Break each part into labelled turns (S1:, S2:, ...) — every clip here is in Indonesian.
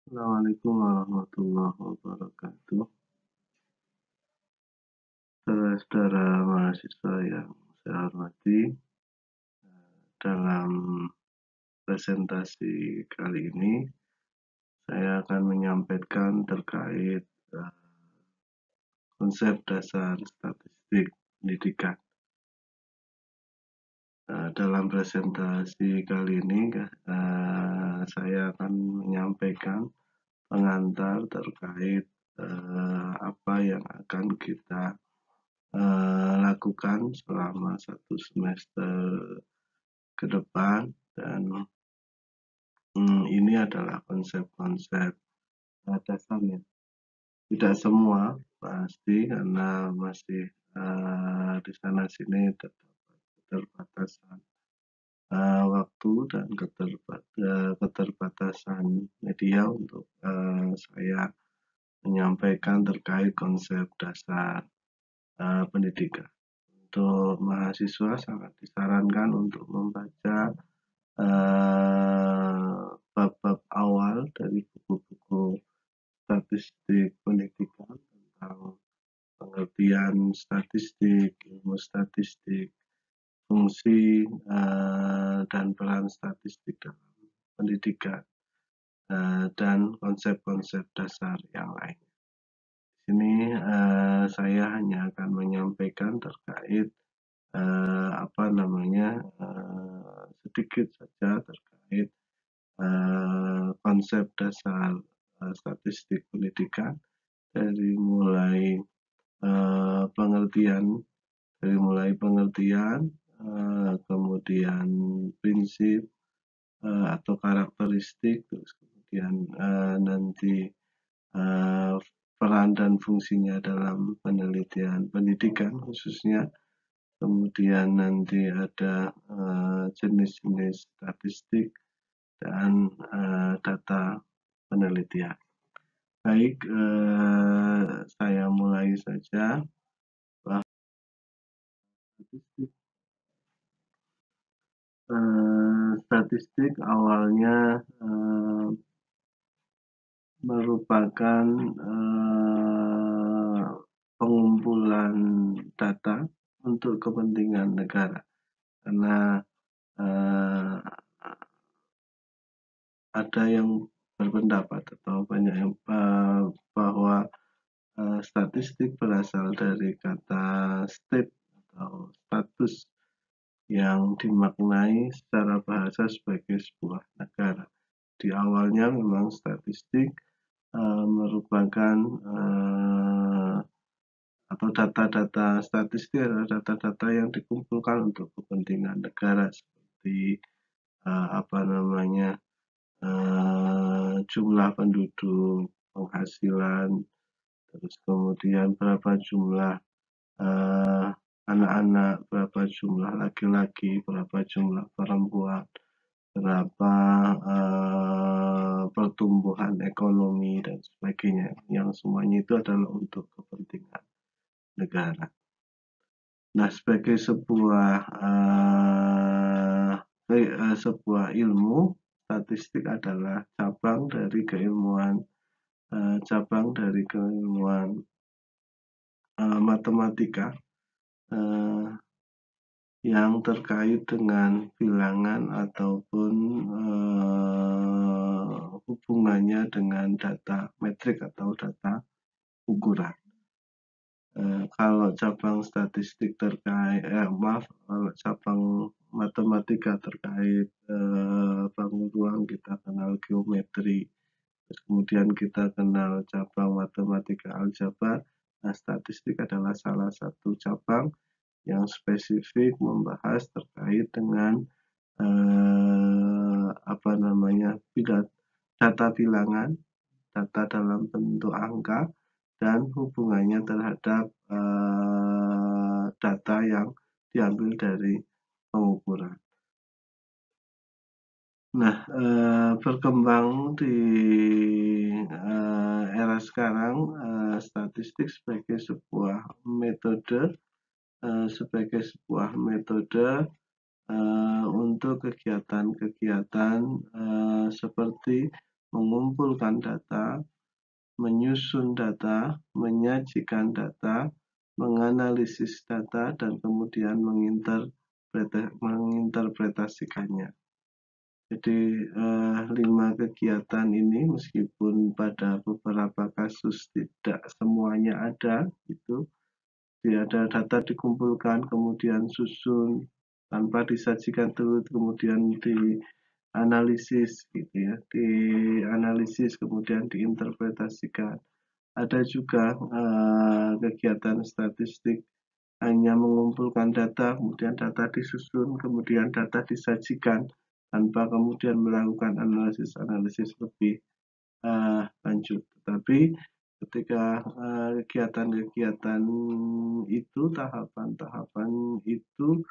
S1: Assalamualaikum warahmatullahi wabarakatuh. Saudara-saudara mahasiswa yang saya hormati, dalam presentasi kali ini saya akan menyampaikan terkait konsep dasar statistik pendidikan. Dalam presentasi kali ini saya akan menyampaikan pengantar terkait apa yang akan kita lakukan selama 1 semester ke depan, dan ini adalah konsep-konsep dasarnya. Tidak semua pasti, karena masih di sana sini terdapat keterbatasan waktu dan keterbatasan media untuk saya menyampaikan terkait konsep dasar pendidikan. Untuk mahasiswa sangat disarankan untuk membaca bab-bab awal dari buku-buku statistik pendidikan tentang pengertian statistik, ilmu statistik, fungsi dan peran statistik dalam pendidikan, dan konsep-konsep dasar yang lain. Di sini saya hanya akan menyampaikan terkait sedikit saja terkait konsep dasar statistik pendidikan, dari mulai pengertian, kemudian prinsip atau karakteristik, terus kemudian nanti peran dan fungsinya dalam penelitian pendidikan khususnya, kemudian nanti ada jenis-jenis statistik dan data penelitian. Baik, saya mulai saja. Statistik awalnya merupakan pengumpulan data untuk kepentingan negara, karena ada yang berpendapat atau banyak yang bahwa statistik berasal dari kata state atau status, yang dimaknai secara bahasa sebagai sebuah negara. Di awalnya memang statistik merupakan atau data-data statistik adalah data-data yang dikumpulkan untuk kepentingan negara, seperti jumlah penduduk, penghasilan, terus kemudian berapa jumlah anak-anak, berapa jumlah laki-laki, berapa jumlah perempuan, berapa pertumbuhan ekonomi dan sebagainya, yang semuanya itu adalah untuk kepentingan negara. Nah, sebagai sebuah ilmu, statistik adalah cabang dari keilmuan matematika yang terkait dengan bilangan ataupun hubungannya dengan data metrik atau data ukuran. Kalau cabang cabang matematika terkait bangun ruang, kita kenal geometri. Terus kemudian kita kenal cabang matematika aljabar. Nah, statistik adalah salah satu cabang yang spesifik membahas terkait dengan data bilangan, data dalam bentuk angka, dan hubungannya terhadap data yang diambil dari pengukuran. Nah, berkembang di era sekarang, statistik sebagai sebuah metode untuk kegiatan-kegiatan seperti mengumpulkan data, menyusun data, menyajikan data, menganalisis data, dan kemudian menginterpretasikannya. Jadi 5 kegiatan ini meskipun pada beberapa kasus tidak semuanya ada, ada data dikumpulkan, kemudian susun tanpa disajikan dulu, kemudian dianalisis dianalisis kemudian diinterpretasikan. Ada juga kegiatan statistik hanya mengumpulkan data, kemudian data disusun, kemudian data disajikan tanpa kemudian melakukan analisis lebih lanjut. Tetapi ketika kegiatan-kegiatan itu, tahapan-tahapan itu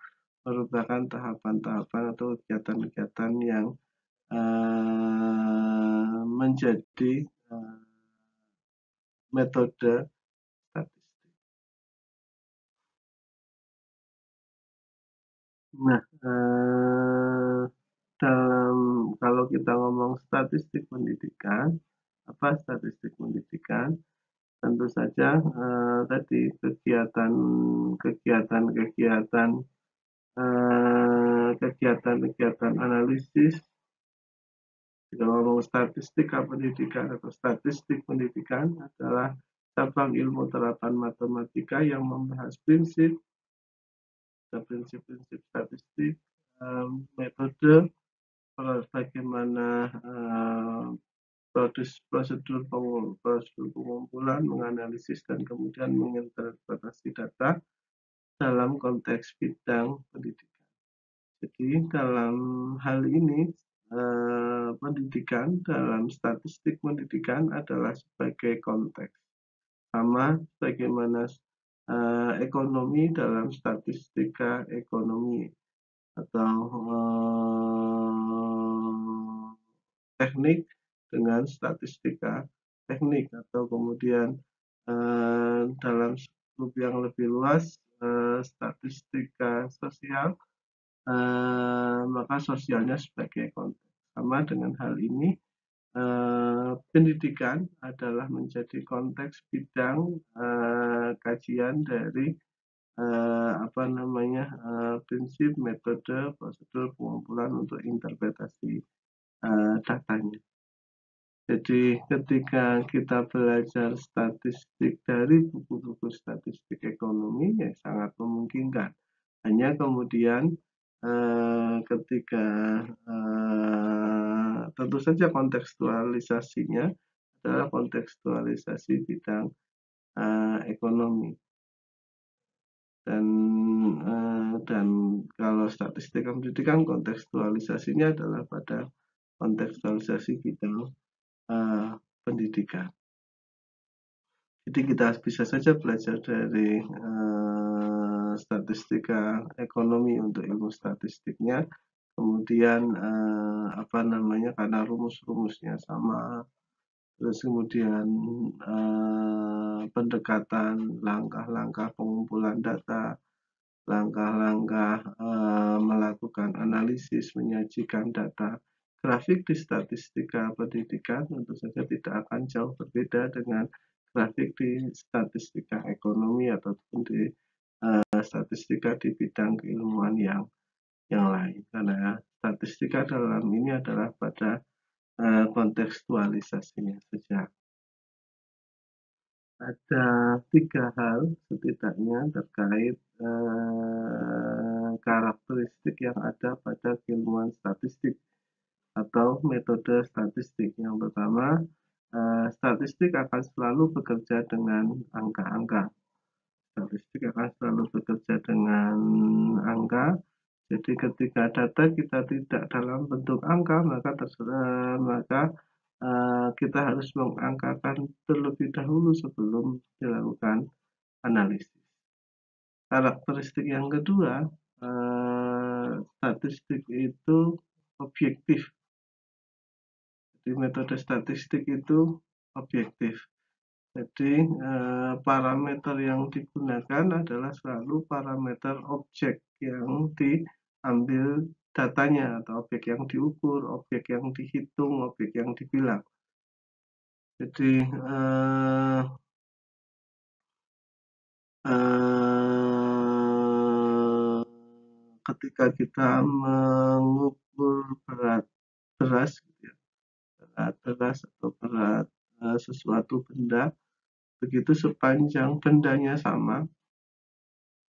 S1: merupakan tahapan-tahapan atau kegiatan-kegiatan yang menjadi metode statistik. Nah, kalau kita ngomong statistik pendidikan, apa statistik pendidikan? Tentu saja tadi kegiatan analisis. Jika ngomong statistika pendidikan atau statistik pendidikan adalah cabang ilmu terapan matematika yang membahas prinsip-prinsip statistik, metode, bagaimana prosedur pengumpulan, menganalisis, dan kemudian menginterpretasi data dalam konteks bidang pendidikan. Jadi dalam hal ini pendidikan dalam statistik pendidikan adalah sebagai konteks, sama bagaimana ekonomi dalam statistika ekonomi atau teknik dengan statistika teknik, atau kemudian dalam skup yang lebih luas statistika sosial, maka sosialnya sebagai konteks. Sama dengan hal ini, pendidikan adalah menjadi konteks bidang kajian dari prinsip, metode, prosedur pengumpulan untuk interpretasi datanya. Jadi ketika kita belajar statistik dari buku-buku statistik ekonomi, ya sangat memungkinkan. Hanya kemudian ketika tentu saja kontekstualisasinya adalah kontekstualisasi bidang ekonomi. Dan kalau statistik pendidikan kontekstualisasinya adalah pada kontekstualisasi bidang pendidikan. Jadi kita bisa saja belajar dari statistika ekonomi untuk ilmu statistiknya, kemudian karena rumus-rumusnya sama, terus kemudian pendekatan langkah-langkah pengumpulan data, langkah-langkah melakukan analisis, menyajikan data grafik di statistika pendidikan tentu saja tidak akan jauh berbeda dengan grafik di statistika ekonomi ataupun di statistika di bidang keilmuan yang lain, karena statistika dalam ini adalah pada kontekstualisasinya saja. Ada 3 hal setidaknya terkait karakteristik yang ada pada keilmuan statistik atau metode statistik. Yang pertama, statistik akan selalu bekerja dengan angka-angka. Statistik akan selalu bekerja dengan angka. Jadi ketika data kita tidak dalam bentuk angka, maka kita harus mengangkakan terlebih dahulu sebelum dilakukan analisis. Karakteristik yang kedua, statistik itu objektif. Jadi metode statistik itu objektif. Jadi parameter yang digunakan adalah selalu parameter objek yang diambil datanya, atau objek yang diukur, objek yang dihitung, objek yang dibilang. Jadi ketika kita mengukur berat beras gitu ya, berat beras atau berat sesuatu benda, begitu sepanjang bendanya sama,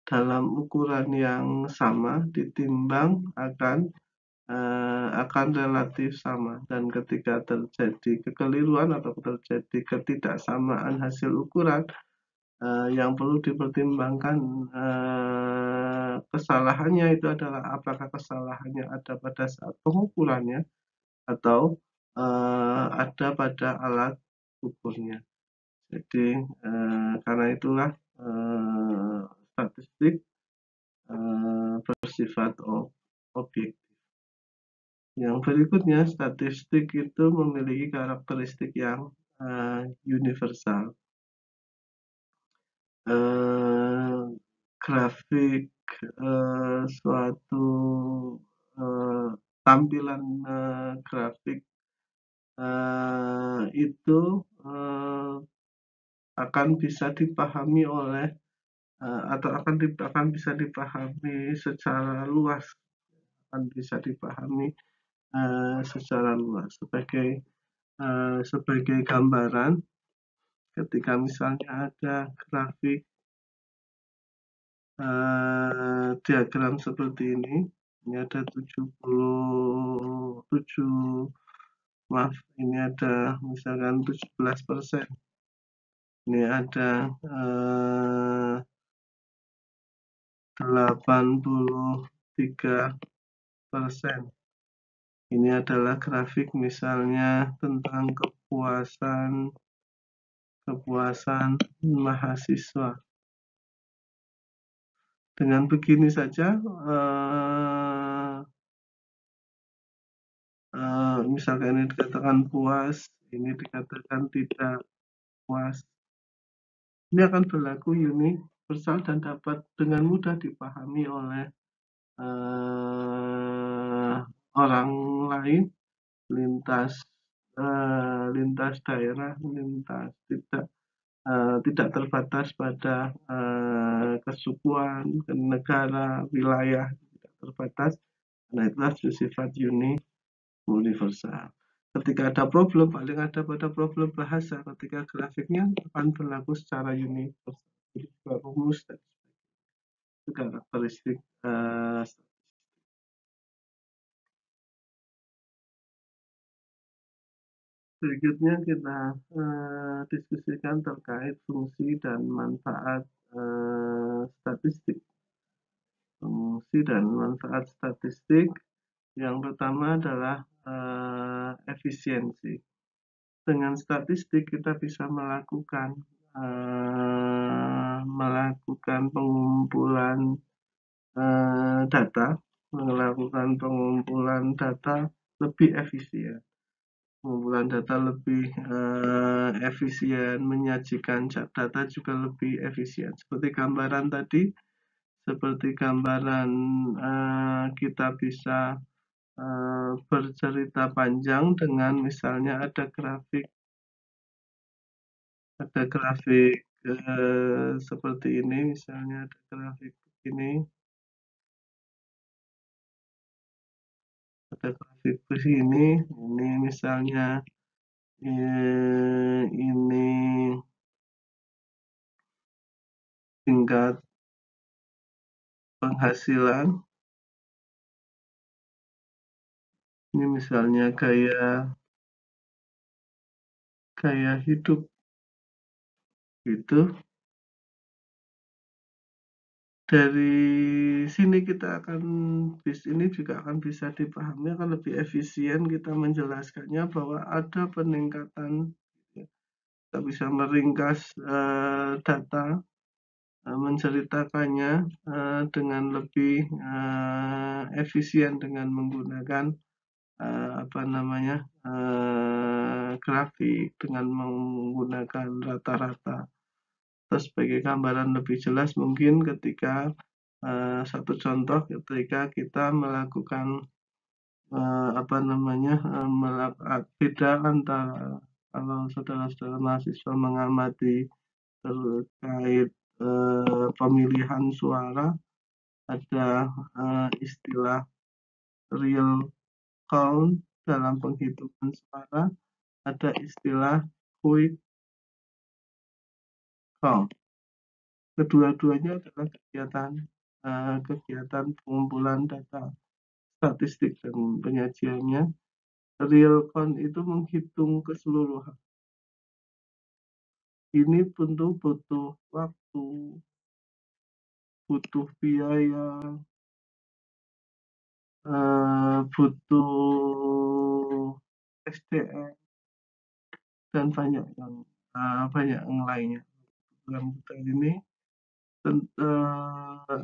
S1: dalam ukuran yang sama ditimbang akan relatif sama, dan ketika terjadi kekeliruan atau terjadi ketidaksamaan hasil ukuran, yang perlu dipertimbangkan kesalahannya itu adalah apakah kesalahannya ada pada saat pengukurannya atau ada pada alat ukurnya. Jadi karena itulah statistik bersifat objektif. Yang berikutnya, statistik itu memiliki karakteristik yang universal. Grafik suatu tampilan grafik itu akan bisa dipahami oleh atau akan bisa dipahami secara luas, akan bisa dipahami secara luas sebagai gambaran. Ketika misalnya ada grafik diagram seperti ini ada 77, maaf, ini ada misalkan 17%, ini ada 83%. Ini adalah grafik misalnya tentang kepuasan mahasiswa. Dengan begini saja, misalkan ini dikatakan puas, ini dikatakan tidak puas. Ini akan berlaku universal dan dapat dengan mudah dipahami oleh orang lain lintas daerah, tidak terbatas pada kesukuan, negara, wilayah, tidak terbatas. Nah, itulah sifat universal. Ketika ada problem, paling ada pada problem bahasa, ketika grafiknya akan berlaku secara universal. Jadi rumus dan karakteristik berikutnya kita diskusikan terkait fungsi dan manfaat statistik. Fungsi dan manfaat statistik yang pertama adalah efisiensi. Dengan statistik kita bisa melakukan pengumpulan data, lebih efisien. Pengumpulan data lebih efisien, menyajikan data juga lebih efisien. Seperti gambaran tadi, kita bisa bercerita panjang dengan misalnya ada grafik seperti ini, misalnya ada grafik begini, ada grafik begini, ini misalnya ini tingkat penghasilan, ini misalnya gaya hidup gitu. Dari sini ini juga akan bisa dipahami, akan lebih efisien kita menjelaskannya bahwa ada peningkatan. Kita bisa meringkas data, menceritakannya dengan lebih efisien dengan menggunakan grafik, dengan menggunakan rata-rata. Terus sebagai gambaran lebih jelas mungkin ketika satu contoh ketika kita melakukan beda antara kalau saudara-saudara mahasiswa mengamati terkait pemilihan suara, ada istilah real count dalam penghitungan suara, ada istilah quick count. Kedua-duanya adalah kegiatan pengumpulan data statistik dan penyajiannya. Real count itu menghitung keseluruhan. Ini tentu butuh waktu, butuh biaya, butuh SDM dan banyak yang lainnya. Dalam kita ini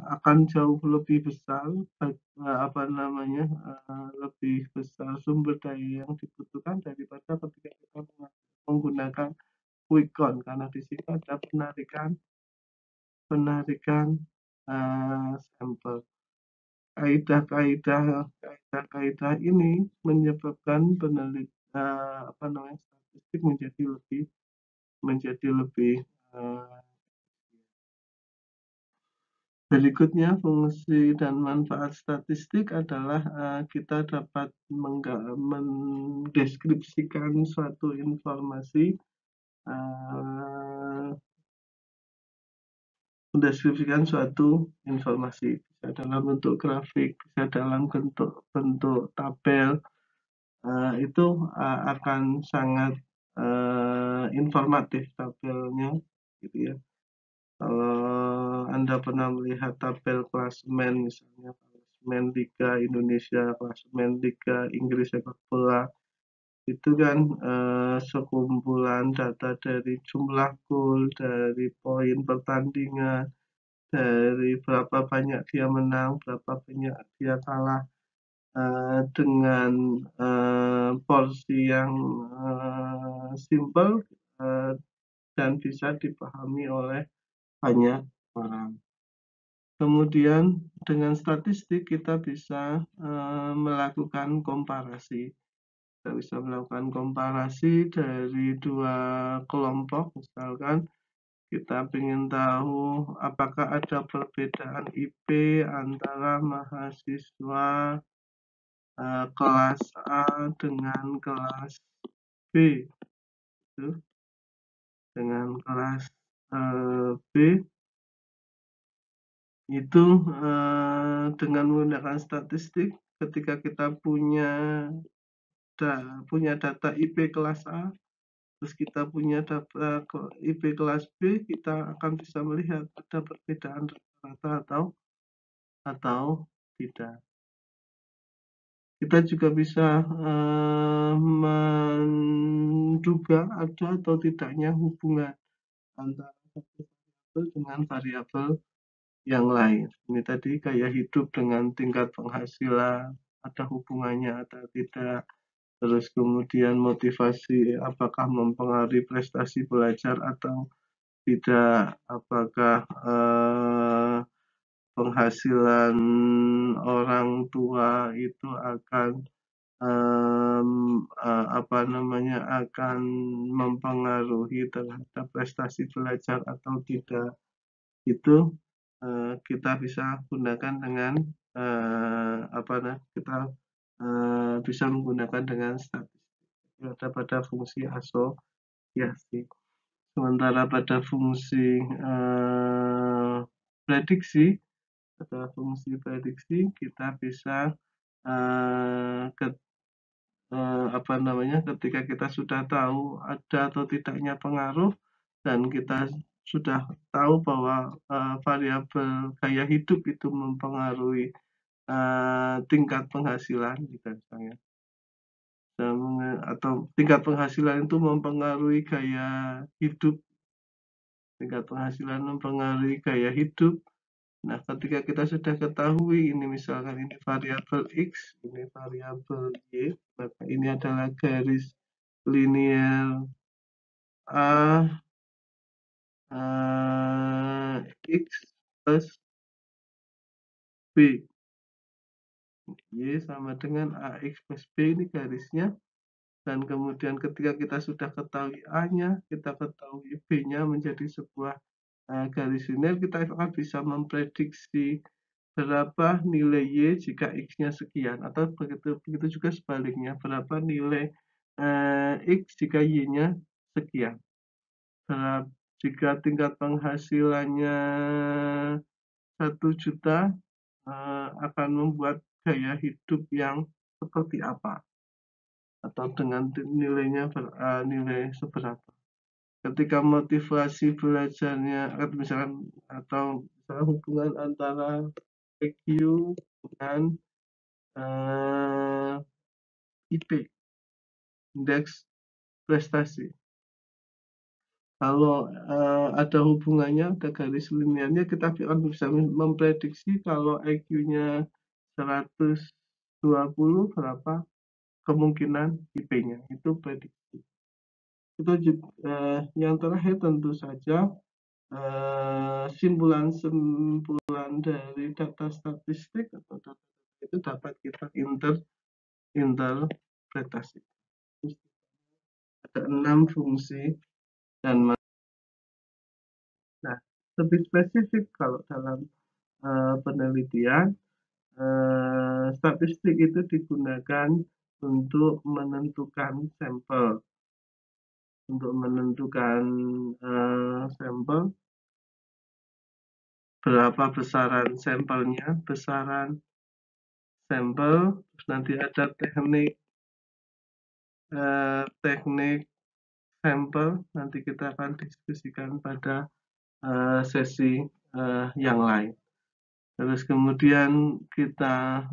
S1: akan jauh lebih besar lebih besar sumber daya yang dibutuhkan daripada ketika kita menggunakan quick count, karena di situ ada penarikan sampel. Kaidah ini menyebabkan statistik menjadi lebih berikutnya, fungsi dan manfaat statistik adalah kita dapat mendeskripsikan suatu informasi, bisa dalam bentuk grafik, bisa dalam bentuk tabel. Itu akan sangat informatif tabelnya, gitu ya. Kalau Anda pernah melihat tabel klasemen, misalnya klasemen Liga Indonesia, klasemen Liga Inggris sepak bola, itu kan sekumpulan data dari jumlah gol, dari poin pertandingan, dari berapa banyak dia menang, berapa banyak dia kalah, dengan porsi yang simple dan bisa dipahami oleh banyak orang. Kemudian dengan statistik kita bisa melakukan komparasi. Kita bisa melakukan komparasi dari dua kelompok, misalkan kita ingin tahu apakah ada perbedaan IP antara mahasiswa kelas A dengan kelas B. Dengan kelas B itu dengan menggunakan statistik, ketika kita punya data IP kelas A, terus kita punya data IP kelas B, kita akan bisa melihat ada perbedaan rata-rata atau tidak. Kita juga bisa menduga ada atau tidaknya hubungan antara satu variabel dengan variabel yang lain. Ini tadi gaya hidup dengan tingkat penghasilan, ada hubungannya atau tidak. Terus kemudian motivasi apakah mempengaruhi prestasi belajar atau tidak, apakah penghasilan orang tua itu akan akan mempengaruhi terhadap prestasi belajar atau tidak. Itu kita bisa gunakan dengan bisa menggunakan dengan statistik. Ada pada fungsi asosiasi. Sementara pada fungsi prediksi, kita bisa ketika kita sudah tahu ada atau tidaknya pengaruh dan kita sudah tahu bahwa variabel gaya hidup itu mempengaruhi tingkat penghasilan, gitu misalnya, atau tingkat penghasilan itu mempengaruhi gaya hidup, Nah, ketika kita sudah ketahui ini, misalkan ini variabel X, ini variabel Y, maka ini adalah garis linear A X plus B. Y sama dengan AX plus B, ini garisnya dan kemudian ketika kita sudah ketahui A-nya, kita ketahui B-nya menjadi sebuah garis linear, kita akan bisa memprediksi berapa nilai Y jika X-nya sekian, atau begitu juga sebaliknya, berapa nilai X jika Y-nya sekian. Jika tingkat penghasilannya 1 juta, akan membuat gaya hidup yang seperti apa, atau dengan nilainya nilai seberapa. Ketika motivasi belajarnya misalkan, atau misalkan hubungan antara IQ dengan IP, indeks prestasi. Kalau ada hubungannya, ada garis linearnya, kita akan bisa memprediksi kalau IQ-nya 120, berapa kemungkinan IP-nya. Itu prediksi. Itu juga, yang terakhir tentu saja simpulan-simpulan dari data statistik atau data itu dapat kita interpretasi. Ada 6 fungsi dan nah, lebih spesifik kalau dalam penelitian, statistik itu digunakan untuk menentukan sampel, berapa besaran sampelnya, besaran sampel, terus nanti ada teknik sampel, nanti kita akan diskusikan pada sesi yang lain. Terus kemudian kita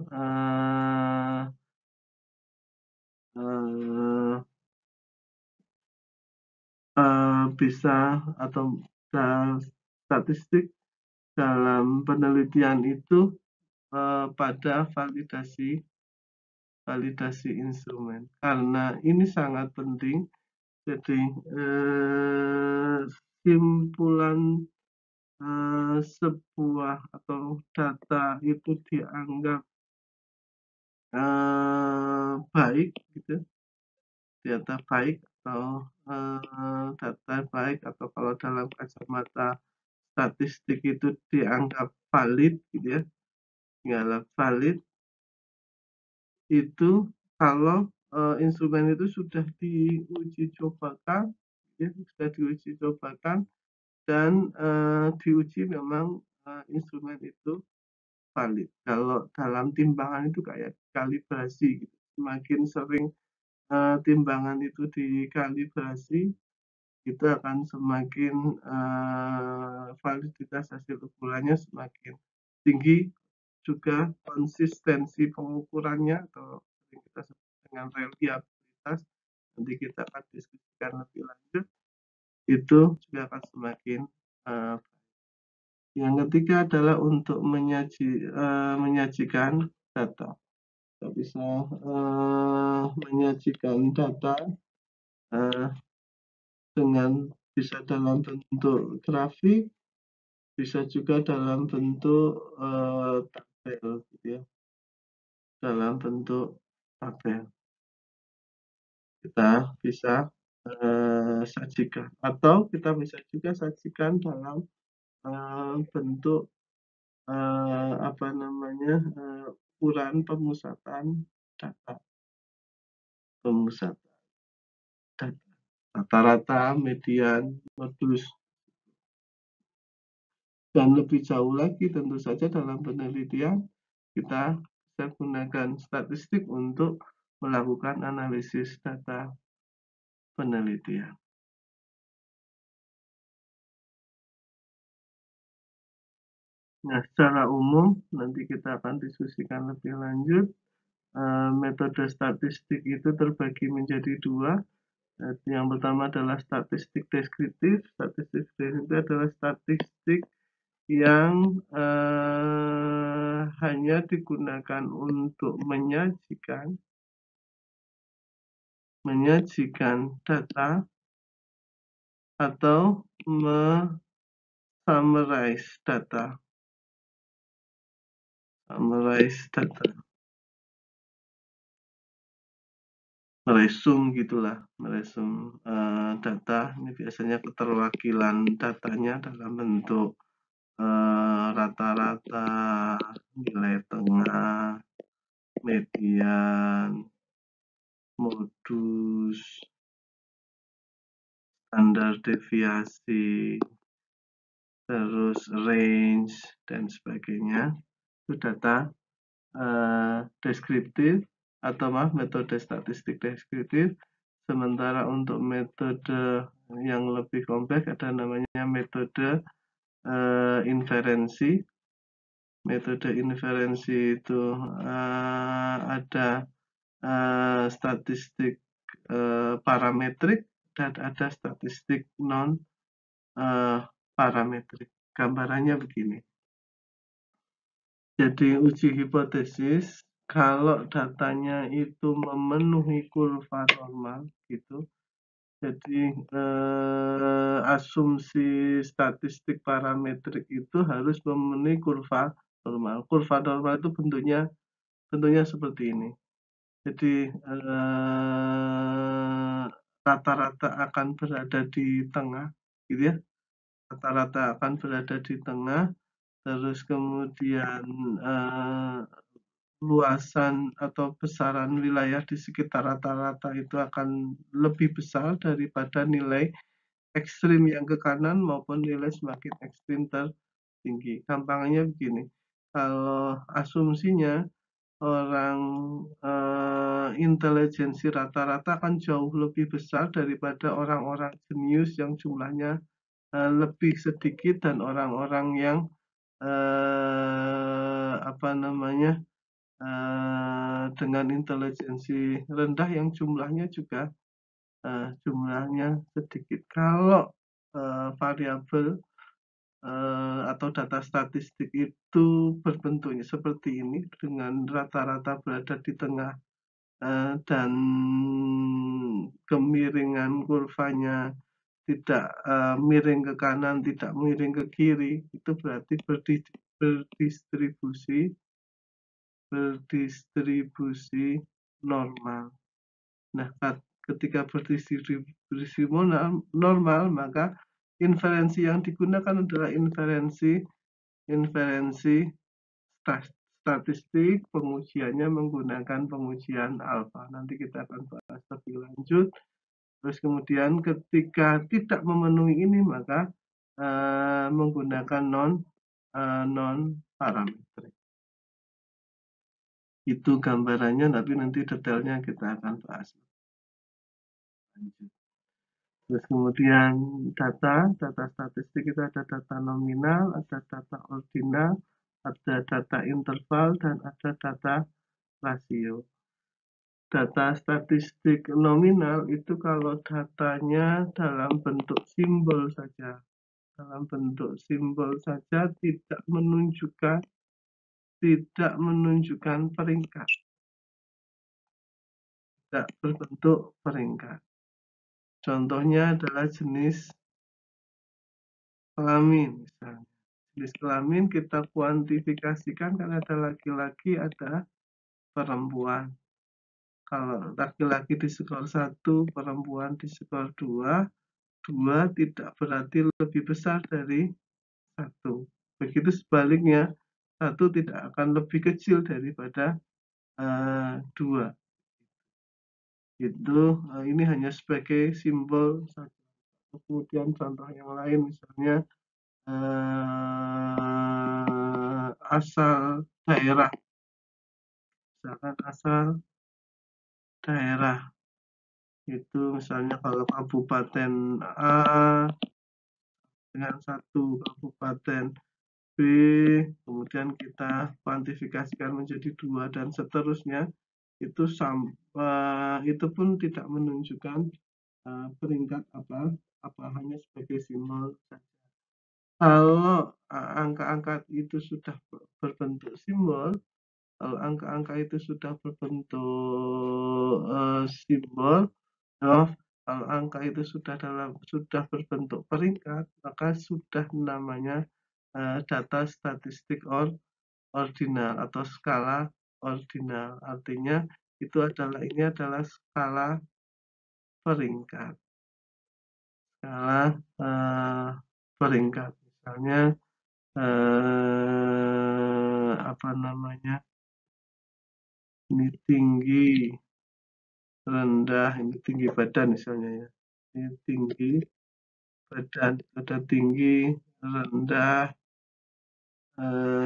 S1: bisa, atau statistik dalam penelitian itu pada validasi instrumen, karena ini sangat penting. Jadi simpulan sebuah atau data itu dianggap baik gitu, data baik atau data baik, atau kalau dalam kacamata statistik itu dianggap valid gitu ya, dianggap valid itu kalau instrumen itu sudah diuji cobakan, ya, sudah diuji cobakan dan diuji memang instrumen itu valid. Kalau dalam timbangan itu kayak kalibrasi gitu. Semakin sering timbangan itu dikalibrasi, itu akan semakin validitas hasil ukurannya semakin tinggi, juga konsistensi pengukurannya atau yang kita sebut dengan reliabilitas, nanti kita akan diskusikan lebih lanjut, itu juga akan semakin yang ketiga adalah untuk menyajikan data. Kita bisa menyajikan data dengan bisa dalam bentuk grafik, bisa juga dalam bentuk tabel gitu ya, dalam bentuk tabel kita bisa sajikan, atau kita bisa juga sajikan dalam bentuk ukuran pemusatan data, rata-rata, median, modus. Dan lebih jauh lagi tentu saja dalam penelitian kita bisa gunakan statistik untuk melakukan analisis data penelitian. Nah, secara umum nanti kita akan diskusikan lebih lanjut. Metode statistik itu terbagi menjadi 2. Yang pertama adalah statistik deskriptif. Statistik deskriptif adalah statistik yang hanya digunakan untuk menyajikan data atau summarize data. meresum gitulah, meresum data. Ini biasanya keterwakilan datanya dalam bentuk rata-rata, nilai tengah, median, modus, standar deviasi, terus range, dan sebagainya. Itu data deskriptif atau metode statistik deskriptif. Sementara untuk metode yang lebih kompleks ada namanya metode inferensi. Metode inferensi itu ada statistik parametrik dan ada statistik non parametrik. Gambarannya begini. Jadi uji hipotesis kalau datanya itu memenuhi kurva normal gitu. Jadi asumsi statistik parametrik itu harus memenuhi kurva normal. Kurva normal itu bentuknya seperti ini. Jadi rata-rata akan berada di tengah, gitu ya. Rata-rata akan berada di tengah, terus kemudian luasan atau besaran wilayah di sekitar rata-rata itu akan lebih besar daripada nilai ekstrim yang ke kanan maupun nilai semakin ekstrim tertinggi. Gampangnya begini, kalau asumsinya orang intelijensi rata-rata akan jauh lebih besar daripada orang-orang jenius yang jumlahnya lebih sedikit dan orang-orang yang dengan intelijensi rendah yang jumlahnya juga jumlahnya sedikit. Kalau variabel atau data statistik itu berbentuknya seperti ini dengan rata-rata berada di tengah dan kemiringan kurvanya tidak miring ke kanan, tidak miring ke kiri, itu berarti berdistribusi normal. Nah, ketika berdistribusi normal, maka inferensi yang digunakan adalah inferensi statistik. Pengujiannya menggunakan pengujian alfa. Nanti kita akan bahas lebih lanjut. Terus kemudian ketika tidak memenuhi ini, maka menggunakan non parametrik. Itu gambarannya, tapi nanti detailnya kita akan bahas. Terus kemudian data statistik itu ada data nominal, ada data ordinal, ada data interval, dan ada data rasio. Data statistik nominal itu kalau datanya dalam bentuk simbol saja, tidak menunjukkan peringkat, tidak berbentuk peringkat. Contohnya adalah jenis kelamin misalnya. Jenis kelamin kita kuantifikasikan kan ada laki-laki, ada perempuan. Kalau laki-laki di skor 1, perempuan di skor 2, 2 tidak berarti lebih besar dari 1. Begitu sebaliknya, 1 tidak akan lebih kecil daripada 2. Itu ini hanya sebagai simbol saja. Kemudian contoh yang lain misalnya asal daerah, misalkan asal daerah itu misalnya kalau kabupaten A dengan satu kabupaten B, kemudian kita kuantifikasikan menjadi 2 dan seterusnya, itu pun tidak menunjukkan peringkat apa hanya sebagai simbol saja. Kalau angka-angka itu sudah berbentuk simbol, kalau angka-angka itu sudah berbentuk simbol, kalau angka itu sudah berbentuk peringkat, maka sudah namanya data statistik ordinal atau skala ordinal. Artinya ini adalah skala peringkat. Skala peringkat. Misalnya apa namanya? Ini tinggi, rendah, ini tinggi badan misalnya ya. Ini tinggi badan, ada tinggi, rendah,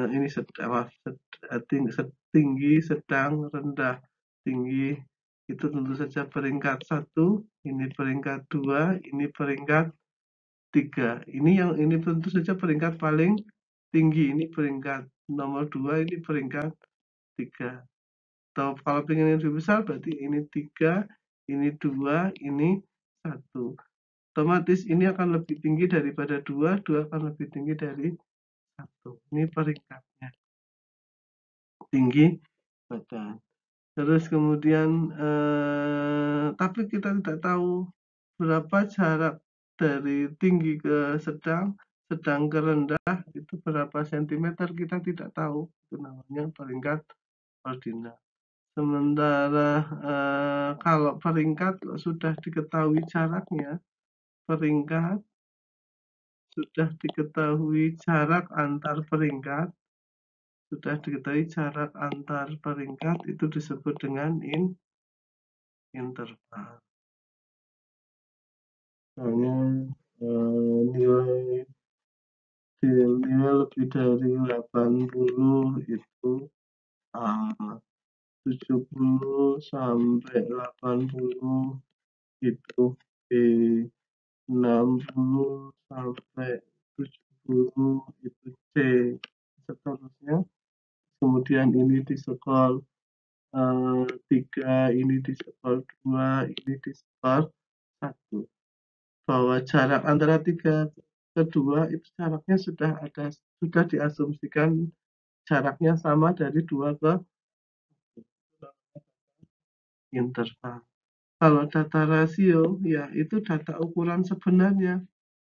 S1: ini tinggi, sedang, rendah. Tinggi itu tentu saja peringkat 1, ini peringkat 2, ini peringkat 3. Ini tentu saja peringkat paling tinggi, ini peringkat nomor 2, ini peringkat 3. Atau kalau pengen yang lebih besar berarti ini 3, ini 2, ini 1. Otomatis ini akan lebih tinggi daripada 2, 2 akan lebih tinggi dari 1. Ini peringkatnya. Tinggi badan. Terus kemudian tapi kita tidak tahu berapa jarak dari tinggi ke sedang ke rendah itu berapa sentimeter, kita tidak tahu. Itu namanya peringkat ordinal. Sementara kalau peringkat sudah diketahui jaraknya, peringkat sudah diketahui jarak antar peringkat, itu disebut dengan interval. Misalnya nilai lebih dari 80 itu 70 sampai 80 itu B, 60 sampai 70 itu C, seterusnya. Kemudian ini di skor 3, ini di skor 2, ini di skor 1. Bahwa jarak antara 3 ke 2 itu jaraknya sudah diasumsikan jaraknya sama dari 2 ke interval. Kalau data rasio ya itu data ukuran sebenarnya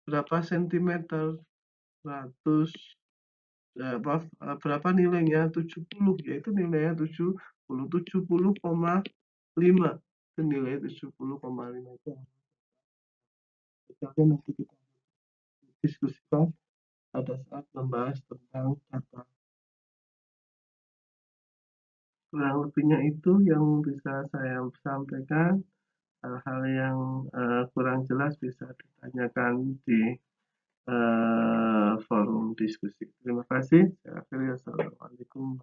S1: berapa sentimeter, 100 berapa nilainya, 70, yaitu nilainya 70,5 itu nilai 70,5 itu nanti kita diskusikan pada saat membahas tentang data. Kurang lebihnya itu yang bisa saya sampaikan. Hal-hal yang kurang jelas bisa ditanyakan di forum diskusi. Terima kasih. Saya akhiri. Assalamualaikum.